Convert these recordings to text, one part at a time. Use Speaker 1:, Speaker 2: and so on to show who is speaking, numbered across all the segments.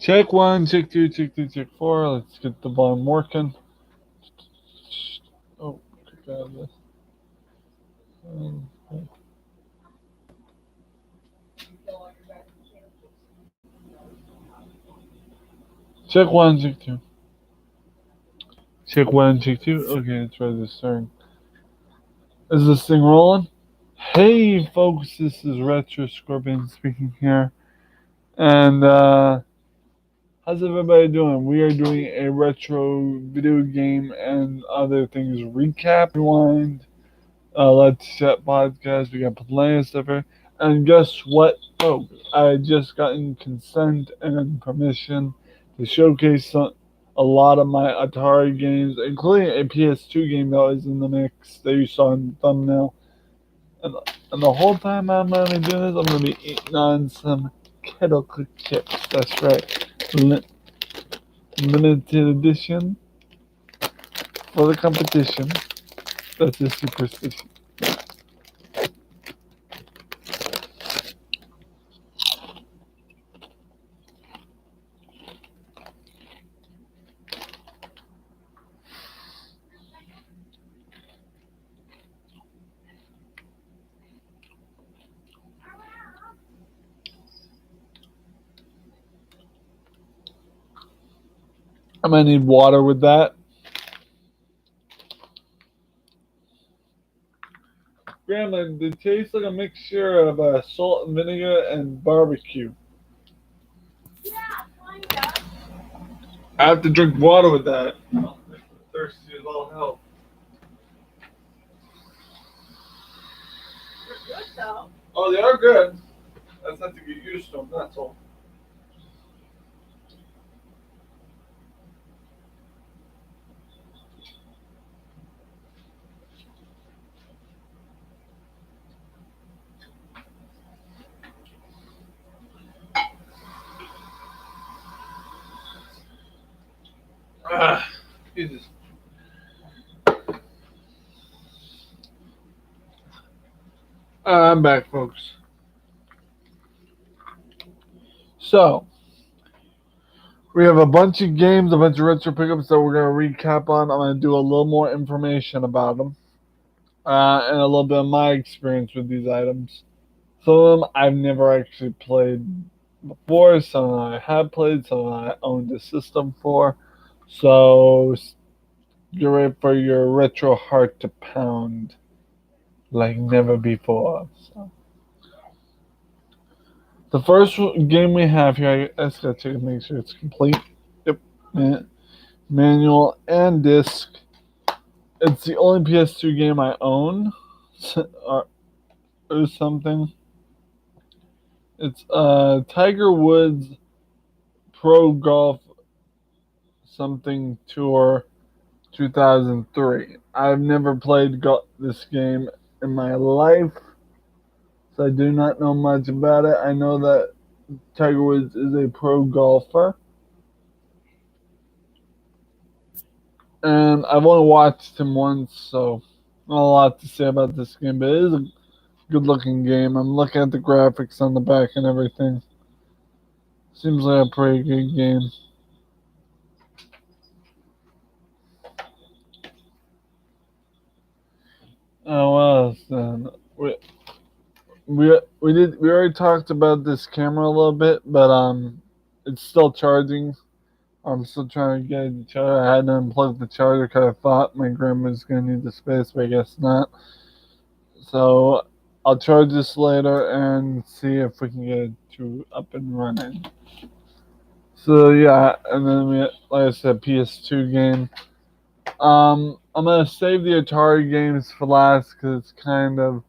Speaker 1: Check one, check two, check three, check four. Let's get the volume working. Oh, click out of this. Check one, check two. Check one, check two. Okay, it's registering. Is this thing rolling? Hey, folks, this is Retro Scorpion speaking here. And, how's everybody doing? We are doing a retro video game and other things recap, rewind, Let's Chat podcast. We got plenty of stuff here. And guess what, folks? I just gotten consent and permission to showcase a lot of my Atari games, including a PS2 game that was in the mix that you saw in the thumbnail. And the whole time I'm going to be doing this, I'm going to be eating on some Kettle Cook chips. That's right. Limited edition for the competition. That's a superstition. I'm going to need water with that. Grandma, it tastes like a mixture of salt and vinegar and barbecue.
Speaker 2: Yeah, kind of.
Speaker 1: I have to drink water with that. Oh, thirsty as all hell.
Speaker 2: They're good though.
Speaker 1: Oh, they are good. I just have to get used to them, that's all. Jesus. I'm back, folks. So, we have a bunch of games, a bunch of retro pickups that we're going to recap on. I'm going to do a little more information about them. And a little bit of my experience with these items. Some of them I've never actually played before. Some of them I have played. Some of them I owned a system for. So, get ready for your retro heart to pound like never before. So. The first game we have here, I just gotta check to make sure it's complete. Yep. Manual and disc. It's the only PS2 game I own, or something. It's Tiger Woods Pro Golf something Tour 2003. I've never played this game in my life, so I do not know much about it. I know that Tiger Woods is a pro golfer. And I've only watched him once, so not a lot to say about this game, but it is a good looking game. I'm looking at the graphics on the back and everything. Seems like a pretty good game. Oh, what else then? We already talked about this camera a little bit, but it's still charging. I'm still trying to get the charger. I had to unplug the charger because I thought my grandma was going to need the space, but I guess not. So I'll charge this later and see if we can get it up and running. So yeah, and then we, like I said, PS2 game. I'm gonna save the Atari games for last because it's kind of,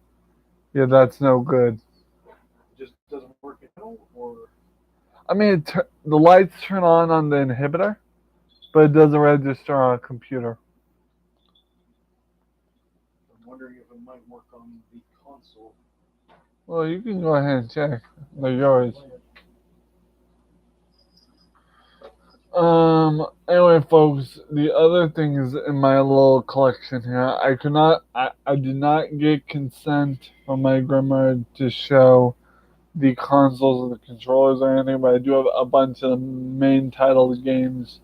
Speaker 1: yeah, that's no good.
Speaker 3: It just doesn't work now, or
Speaker 1: I mean, the lights turn on the inhibitor, but it doesn't register on a computer.
Speaker 3: I'm wondering if it might work on the console.
Speaker 1: Well, you can go ahead and check. They're yours. Anyway, folks, the other things in my little collection here, I did not get consent from my grandma to show the consoles or the controllers or anything, but I do have a bunch of the main title games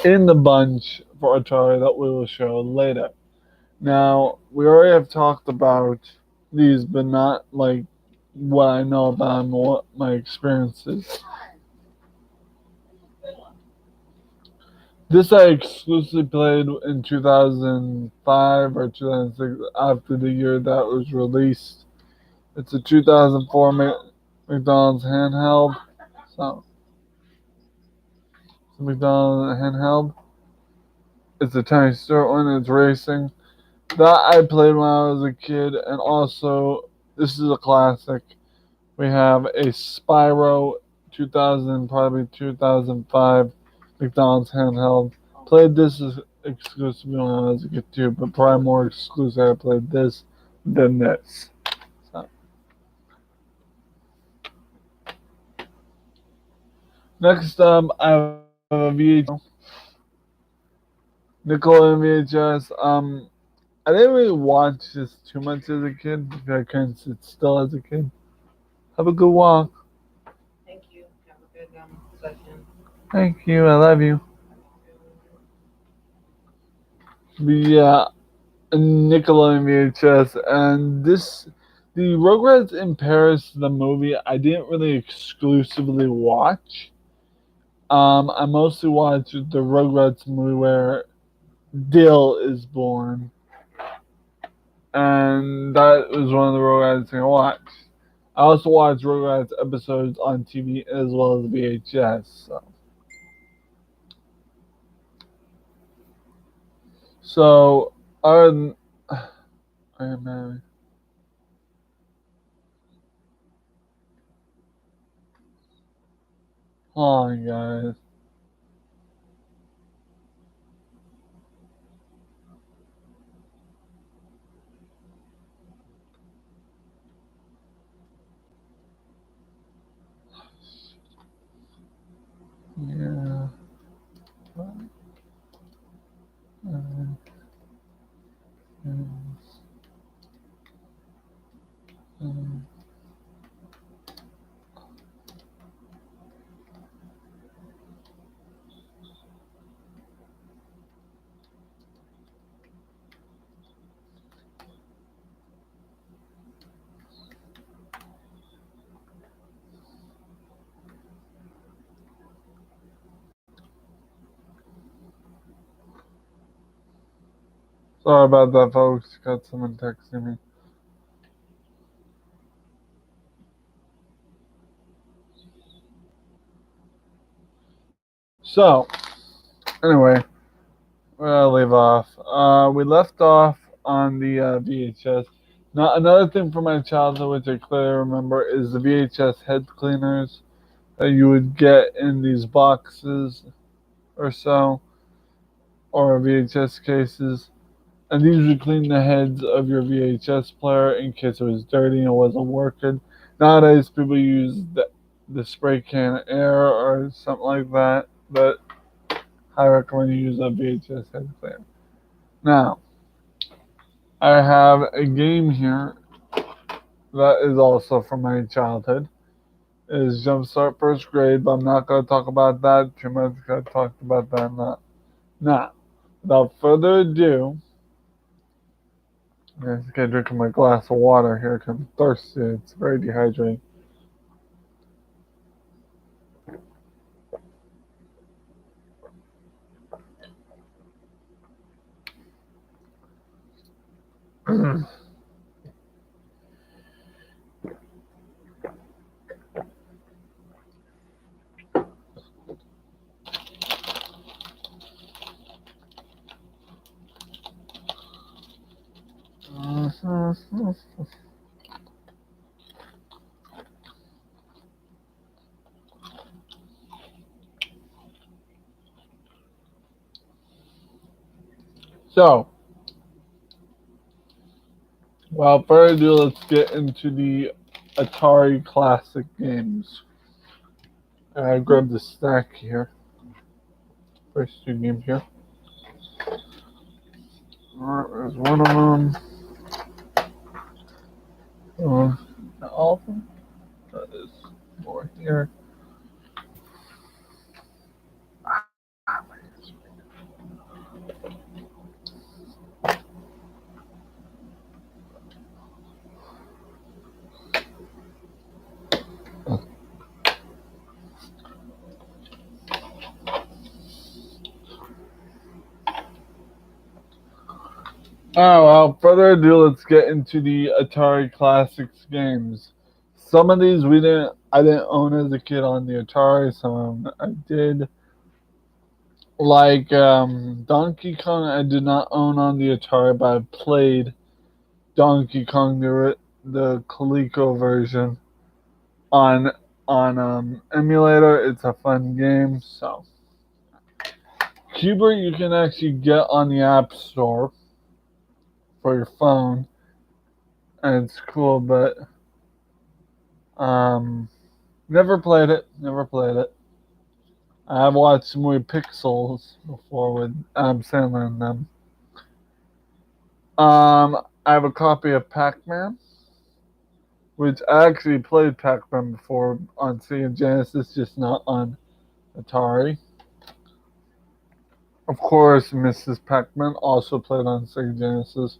Speaker 1: in the bunch for Atari that we will show later. Now, we already have talked about these, but not like what I know about them, what my experiences. This I exclusively played in 2005 or 2006 after the year that was released. It's a 2004 McDonald's handheld. So, it's a McDonald's handheld. It's a Tony Stewart one. It's racing. That I played when I was a kid, and also this is a classic. We have a Spyro 2000, probably 2005 McDonald's handheld. Played this exclusively when I was a kid too, but probably more exclusive. I played this than this. So. Next up, I have a VHS. Nickelodeon VHS. I didn't really watch this too much as a kid because I couldn't sit still as a kid. Have a good walk.
Speaker 4: Thank you. Have a good session.
Speaker 1: Thank you. I love you. But yeah, Nickelodeon VHS, and the Rugrats in Paris, the movie, I didn't really exclusively watch. I mostly watched the Rugrats movie where Dill is born, and that was one of the Rugrats things I watched. I also watched Rugrats episodes on TV as well as VHS. So other than I am married. Hold on, guys. Yeah. Sorry about that, folks. Got someone texting me. So, anyway, we'll leave off. We left off on the VHS. Now, another thing from my childhood, which I clearly remember, is the VHS head cleaners that you would get in these boxes or so, or VHS cases. And these would clean the heads of your VHS player in case it was dirty and wasn't working. Nowadays, people use the spray can air or something like that, but I recommend you use a VHS head cleaner. Now, I have a game here that is also from my childhood. It is Jumpstart First Grade, but I'm not going to talk about that too much because I talked about that not. Now, without further ado, I just gotta drink my glass of water here because I'm thirsty. It's very dehydrating. So, without further ado, let's get into the Atari Classic games. I grabbed the stack here. First two games here. Alright, there's one of them. All of them? Without further ado, let's get into the Atari Classics games. Some of these I didn't own as a kid on the Atari. Some of them I did. Like Donkey Kong, I did not own on the Atari, but I played Donkey Kong the Coleco version on emulator. It's a fun game. So Cubert you can actually get on the App Store for your phone, and it's cool, but never played it. Never played it. I've watched some movie Pixels before with Adam Sandler in them. I have a copy of Pac-Man, which I actually played Pac-Man before on Sega Genesis, just not on Atari. Of course, Mrs. Pac-Man also played on Sega Genesis,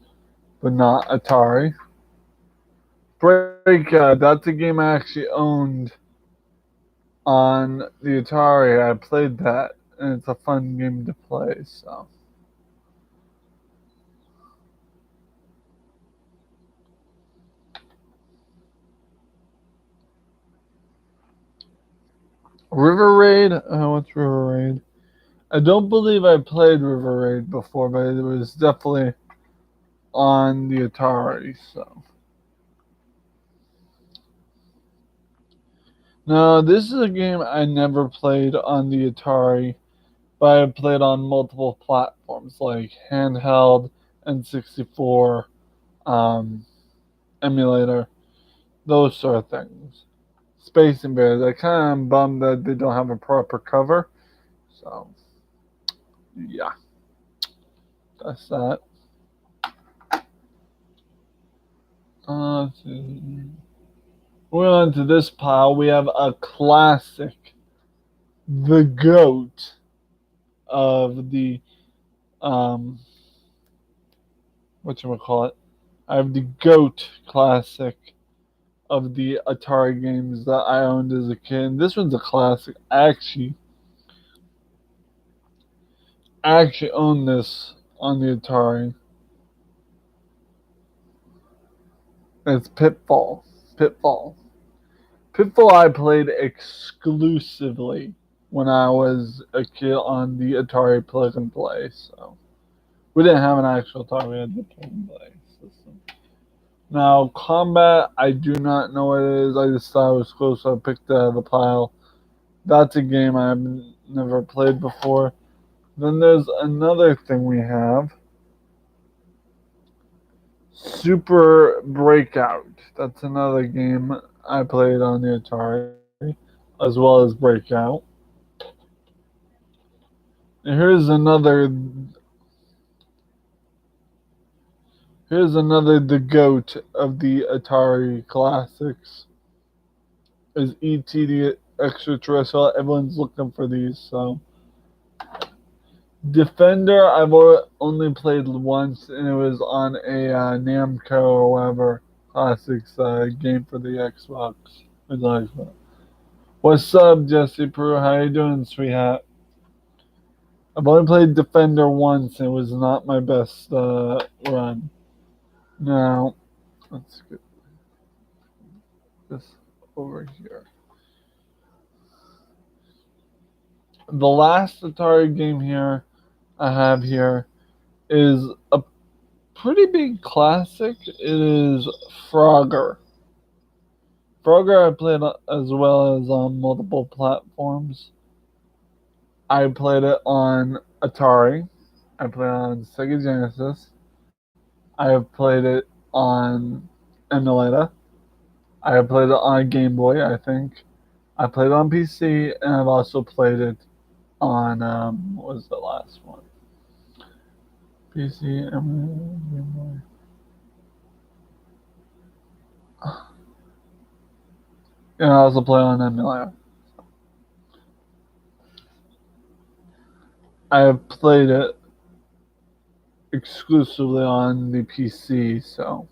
Speaker 1: but not Atari. Breakout, that's a game I actually owned on the Atari. I played that, and it's a fun game to play, so. River Raid? What's River Raid? I don't believe I played River Raid before, but it was definitely on the Atari, so. No, this is a game I never played on the Atari, but I played on multiple platforms like handheld, N64, emulator, those sort of things. Space Invaders. I kind of am bummed that they don't have a proper cover, so yeah, that's that. Let's see. Moving on to this pile, we have a classic, the GOAT of the whatchamacallit. I have the GOAT classic of the Atari games that I owned as a kid. And this one's a classic. I actually own this on the Atari. It's Pitfall. Pitfall I played exclusively when I was a kid on the Atari Plug and Play. So we didn't have an actual Atari, we had the Plug and Play system. Now, Combat, I do not know what it is. I just thought it was cool, so I picked it out of the pile. That's a game I've never played before. Then there's another thing we have. Super Breakout. That's another game I played on the Atari, as well as Breakout. And here's another the GOAT of the Atari classics. Is E.T. the Extraterrestrial. Everyone's looking for these, so. Defender, I've only played once, and it was on a Namco or whatever classics game for the Xbox. What's up, Jesse Prue? How you doing, sweetheart? I've only played Defender once, and it was not my best run. Now, let's get this over here. The last Atari game here I have here is a pretty big classic. It is Frogger. Frogger I played as well as on multiple platforms. I played it on Atari. I played it on Sega Genesis. I have played it on emulator. I have played it on Game Boy, I think. I played it on PC, and I've also played it on, what was the last one? PC, emulator, Game Boy. And I also play on emulator. I have played it exclusively on the PC, so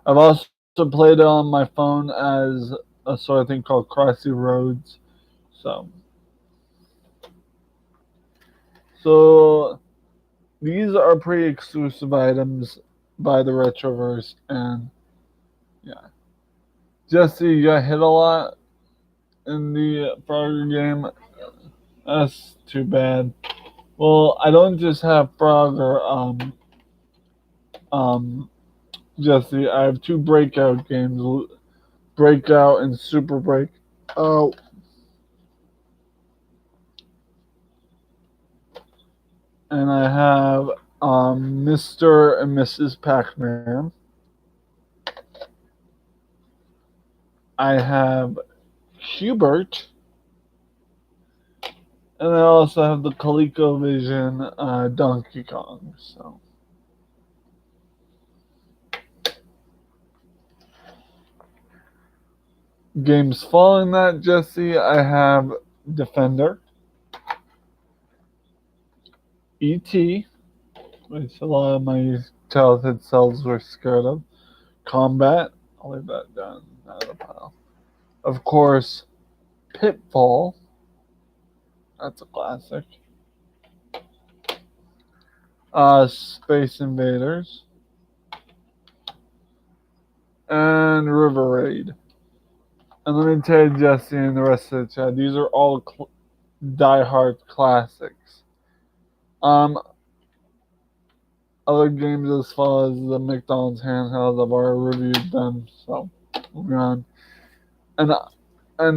Speaker 1: I've also played it on my phone as a sort of thing called Crossy Roads. So these are pretty exclusive items by the Retroverse, and yeah. Jesse, you got hit a lot in the Frogger game. That's too bad. Well, I don't just have Frogger, um, Jesse. I have two breakout games, Breakout and Super Break. Oh, and I have Mr. and Mrs. Pac-Man. I have Hubert, and I also have the ColecoVision Donkey Kong. So, games following that, Jesse, I have Defender, E.T., which a lot of my childhood selves were scared of, Combat, I'll leave that down out of the pile. Of course, Pitfall, that's a classic. Space Invaders, and River Raid. And let me tell you, Jesse, and the rest of the chat, these are all die-hard classics. Other games as far as the McDonald's handhelds, I've already reviewed them, so moving on. And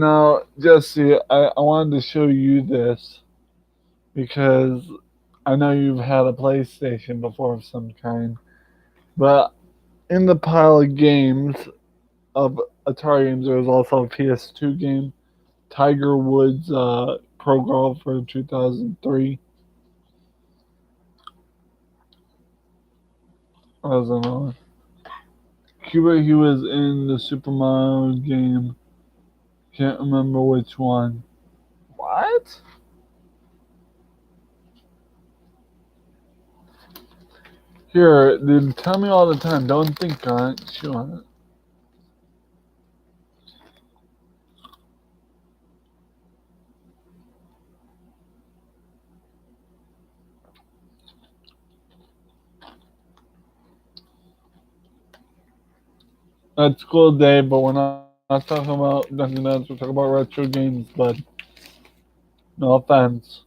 Speaker 1: now, Jesse, I wanted to show you this because I know you've had a PlayStation before of some kind, but in the pile of games of Atari games, there was also a PS2 game, Tiger Woods Pro Golfer 2003. I don't know. Cuba, he was in the Super Mario game. Can't remember which one. What? Here, they tell me all the time. Don't think on it. Chew on it. That's cool, Dave, but we're not talking about Dunkin' Donuts. We're talking about retro games, bud. No offense.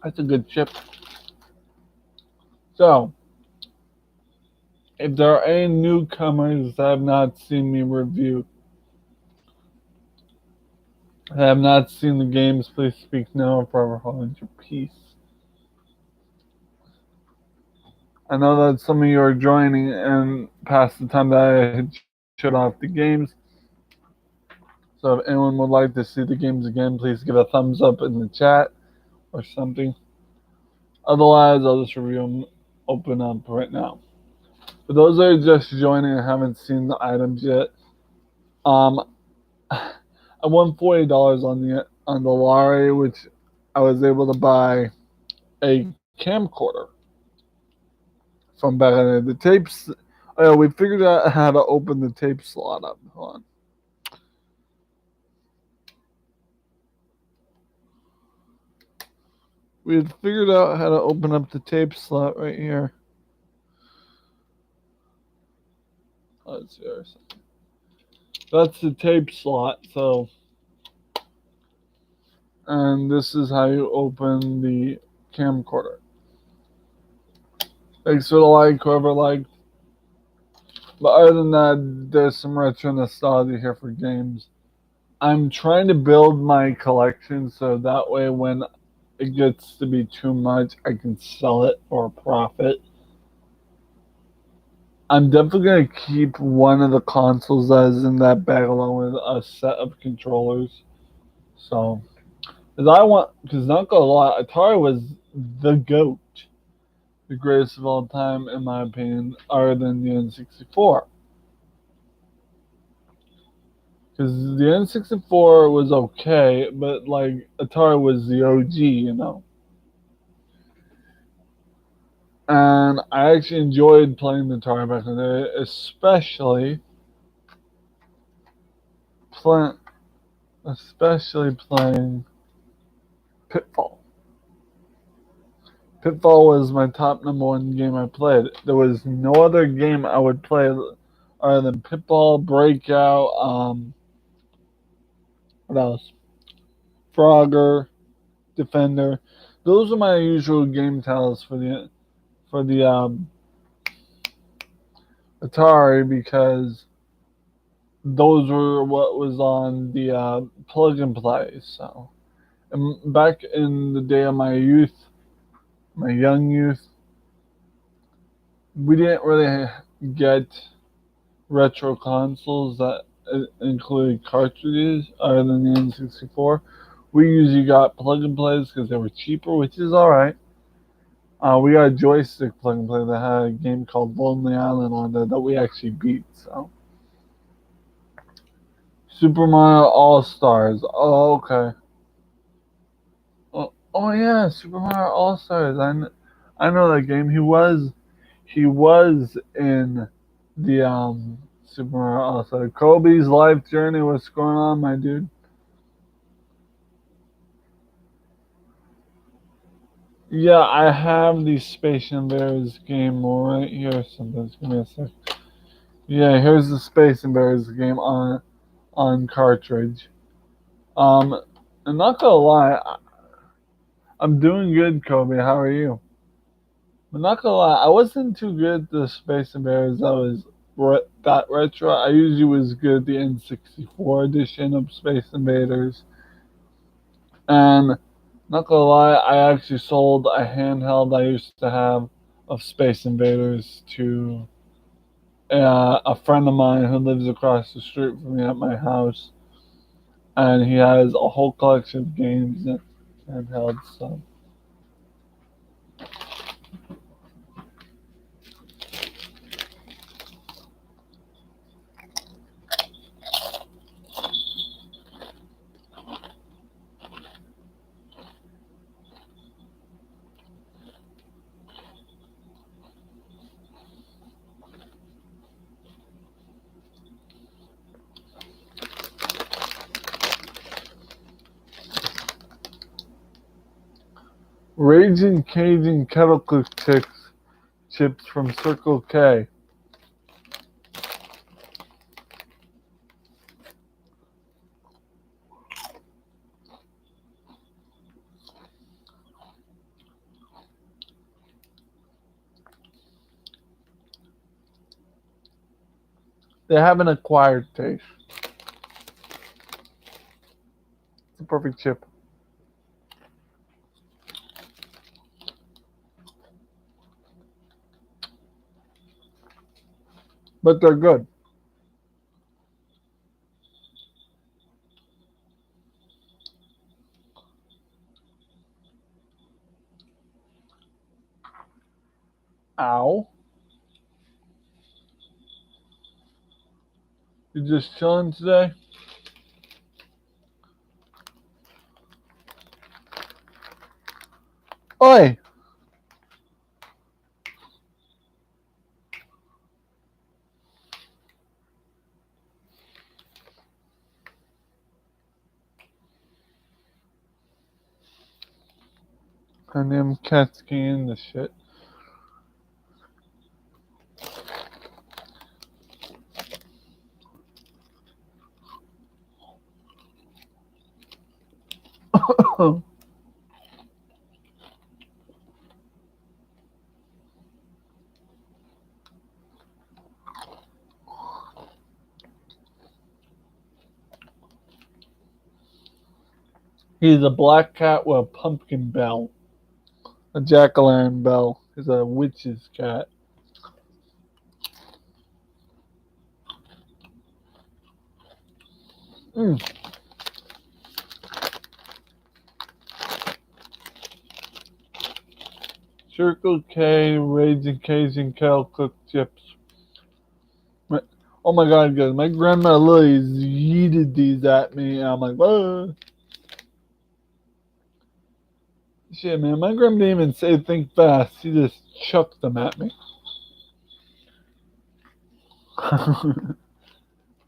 Speaker 1: That's a good chip. So, if there are any newcomers that have not seen me review, that have not seen the games, please speak now or forever hold your peace. I know that some of you are joining and past the time that I had shut off the games. So if anyone would like to see the games again, please give a thumbs up in the chat or something. Otherwise, I'll just review them open up right now. For those that are just joining and haven't seen the items yet, I won $40 on the lottery, which I was able to buy a camcorder from back in the tapes. We figured out how to open the tape slot up. Hold on. We had figured out how to open up the tape slot right here. Let's see. That's the tape slot. So, and this is how you open the camcorder. Thanks for the like, whoever liked. But other than that, there's some retro nostalgia here for games. I'm trying to build my collection so that way when it gets to be too much, I can sell it for a profit. I'm definitely going to keep one of the consoles that is in that bag along with a set of controllers. So, because not gonna lie, Atari was the GOAT. The greatest of all time, in my opinion, other than the N64. Because the N64 was okay, but like Atari was the OG, you know. And I actually enjoyed playing the Atari back in the day, play, especially playing Pitfall. Pitfall was my top #1 game I played. There was no other game I would play other than Pitfall, Breakout, what else? Frogger, Defender. Those are my usual game titles for the Atari, because those were what was on the plug and play. So, and back in the day of my youth, my young youth, we didn't really get retro consoles that included cartridges other than the N64. We usually got plug and plays because they were cheaper, which is alright. We got a joystick plug and play that had a game called Lonely Island on there that we actually beat. So, Super Mario All Stars. Oh, okay. Oh yeah, Super Mario All Stars. I know that game. He was in the Super Mario All Stars. Kobe's life journey. What's going on, my dude? Yeah, I have the Space Invaders game right here. Sometimes give me a sec. Yeah, here's the Space Invaders game on cartridge. I'm not gonna lie, I'm doing good, Kobe. How are you? I'm not gonna lie, I wasn't too good at the Space Invaders. That retro. I usually was good at the N64 edition of Space Invaders. And not gonna lie, I actually sold a handheld I used to have of Space Invaders to a friend of mine who lives across the street from me at my house, and he has a whole collection of games and handhelds. So. Raging Cajun Kettle Cook chips from Circle K. They have an acquired taste. It's a perfect chip. But they're good. Ow. You just chilling today? Oi! And them cats getting the shit. He's a black cat with a pumpkin bell. A jack-o'-lantern bell. He's a witch's cat. Mm. Circle K, Raging Cajun Kettle Cook chips. Oh my god, guys. My grandma Lily yeeted these at me, and I'm like, whoa. Shit, man, my Grim didn't even say think fast. He just chucked them at me.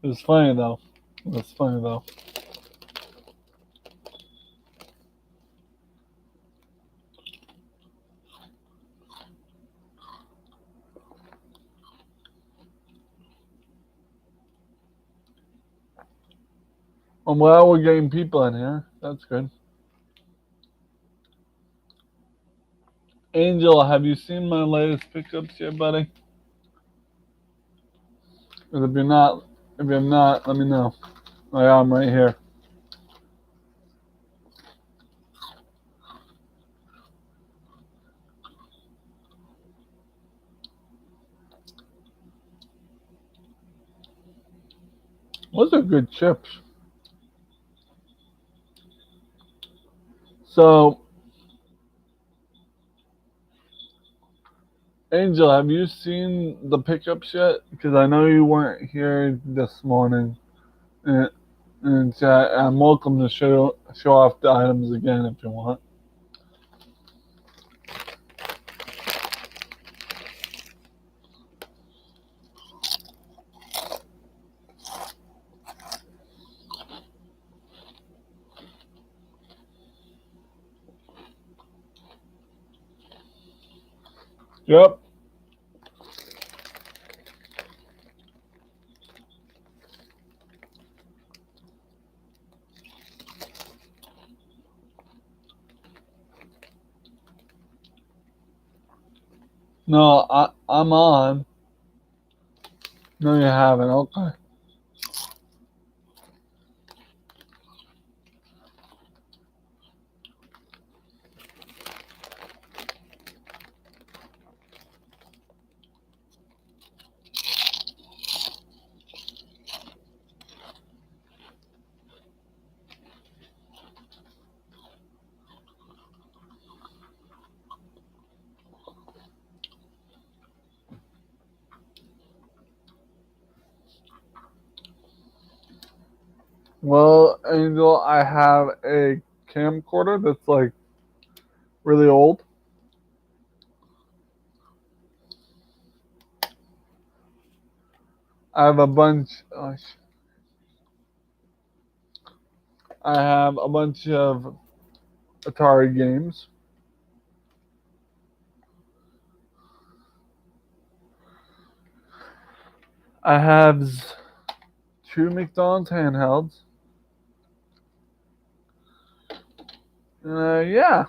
Speaker 1: It was funny though. It was funny though. I'm glad we're getting people in here. That's good. Angel, have you seen my latest pickups yet, buddy? 'Cause if you have not, let me know. I'm right here. Those are good chips. So, Angel, have you seen the pickups yet? Because I know you weren't here this morning. And I'm welcome to show off the items again if you want. Yep. No, I'm on. No, you haven't. Okay. Well, Angel, I have a camcorder that's like really old. I have a bunch. I have a bunch of Atari games. I have two McDonald's handhelds. Yeah,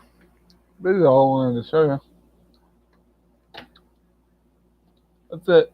Speaker 1: basically all I wanted to show you. That's it.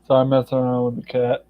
Speaker 1: So I'm messing around with the cat.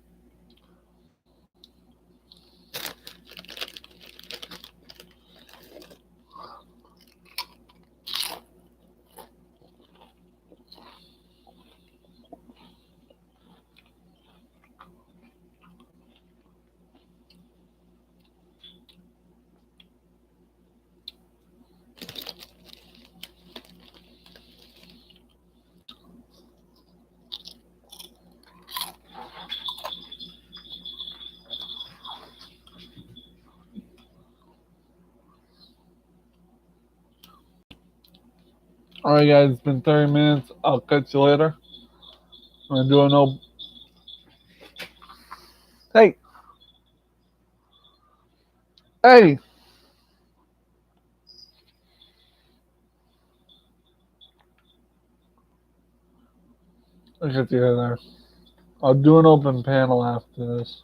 Speaker 1: Alright, guys, it's been 30 minutes. I'll catch you later. I'm gonna do a no. Hey! Hey! I'll get you there. I'll do an open panel after this.